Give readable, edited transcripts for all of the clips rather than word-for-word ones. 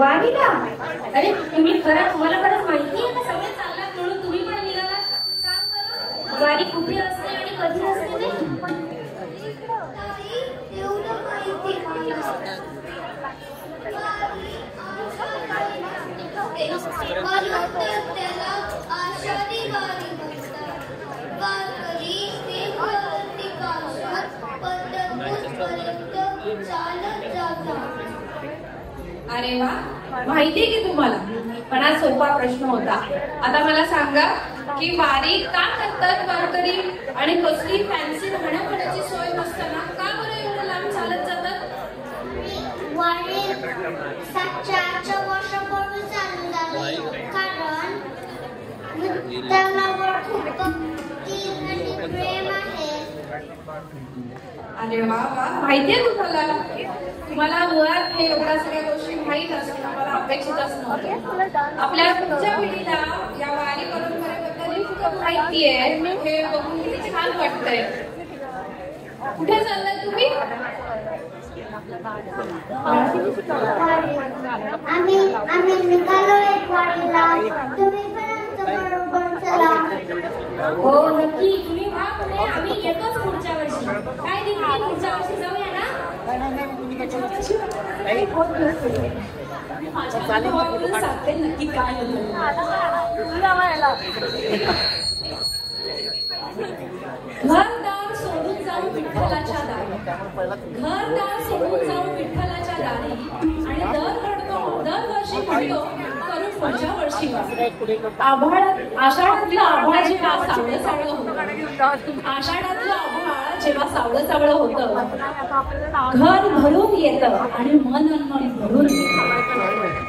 वारीला? अरे तुम्ही खरं तुम्हाला खरंच माहिती आहे का सगळे चाललात म्हणून तुम्ही पण निघाला? सांग बरं वारी कुठे असते आणि कधी असते ते? अरे वा, माहितीये की तुम्हाला? पण हा सोपा प्रश्न होता. आता मला सांगा की वारी का करतात वारकरी आणि कसली फॅन्सी राहण्याची सोय नसताना का बरं एवढं लांब चालत जातात? वारी 7-4 वर्षापूर्वी चालू झाली, कारण त्याला खूप भक्ती आणि प्रेम आहे. अरे वा वा, माहितीये तुम्हाला मुळात हे एवढ्या सगळ्या गोष्टी माहीत असतात. मला अपेक्षितच नव्हतं. आपल्या पुढच्या पिढीला या वारी परंपरेबद्दल खूप माहिती आहे हे बघून किती छान वाटतंय. कुठे चाललाय तुम्ही? आम्ही निघालोय वारीला. तुम्ही पण आमच्याबरोबर चला. हो नक्की, तुम्ही व्हा पुढे, आम्ही येतोच पुढच्या वर्षी. काय दिवशी पुढच्या वर्षी जाऊया ना? सांगते नक्की काय घरदार सोडून जाऊन विठ्ठलाच्या दारी, घरदार सोडून जाऊन विठ्ठलाच्या दारी आणि दरवर्षी म्हणतो करून पुढच्या वर्षी आषाढातलं आभाळ जेव्हा सावळं सावळं होतं, आषाढातलं आभाळ जेव्हा सावळं सावळं होतं, घर भरून येतं आणि मन भरून येतं.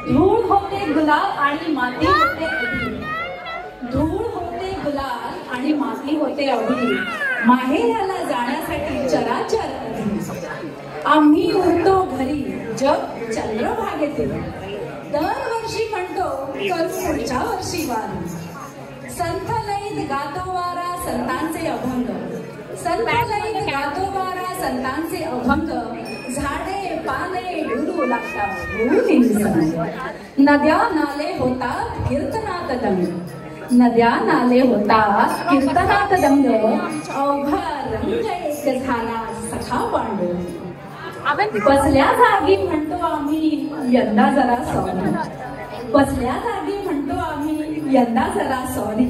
धूळ होते गुलाब आणि माती होते अधी, धूळ होते गुलाब आणि माती होते अधी, माहेराला जाण्यासाठी चराचर अधी. आम्ही उरतो घरी जग चंद्रभागेतील, दरवर्षी म्हणतो करू पुढच्या वर्षी वारी. संत लईत गातो वारा संतांचे अभंग, संत लईत गातो वारा संतांचे अभंग, झाडे पाने डुलू लागतात, नद्या नाले होतात कीर्तनात दंग, नद्या नाले होतात कीर्तनात दंग, अवघा रंग एक झाला सखा पांडू. बसल्या जागी म्हणतो आम्ही यंदा जरा सॉरी, बसल्या जागी म्हणतो आम्ही यंदा जरा सॉरी,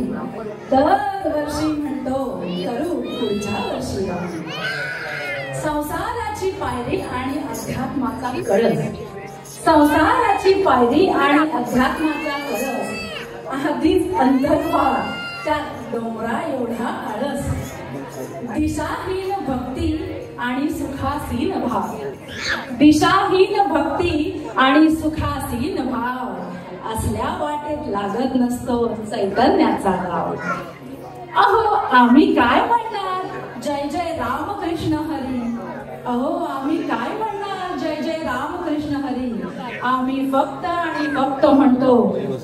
दरवर्षी म्हणतो करू पुढच्या वर्षी. संसाराची पायरी आणि अध्यात्माचा कळस, संसाराची पायरी आणि अध्यात्माचा कळस, आधीच अंधकार त्यात डोंगरा एवढा आळस, दिशाहीन भक्ती आणि सुखासीन भाव, दिशाहीन भक्ती आणि सुखासीन भाव असल्या वाटेत लागत नसतो चैतन्याचा गाव. अहो आम्ही काय म्हणणार जय जय रामकृष्ण हरी, अहो आम्ही काय म्हणणार जय जय रामकृष्ण हरी, आम्ही फक्त आणि फक्त म्हणतो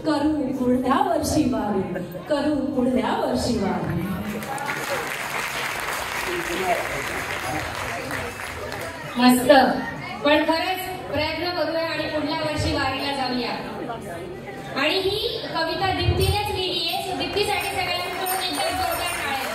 करू पुढल्या वर्षी वारी, करू पुढल्या वर्षी वारी. मस्त, पण खरंच प्रयत्न करूया आणि पुढल्या वर्षी वारीला जाऊया. आणि ही कविता दीप्तीनेच लिहिली आहे. दीप्तीसाठी सगळ्यांना मिळून एकदा जोरदार टाळ्या.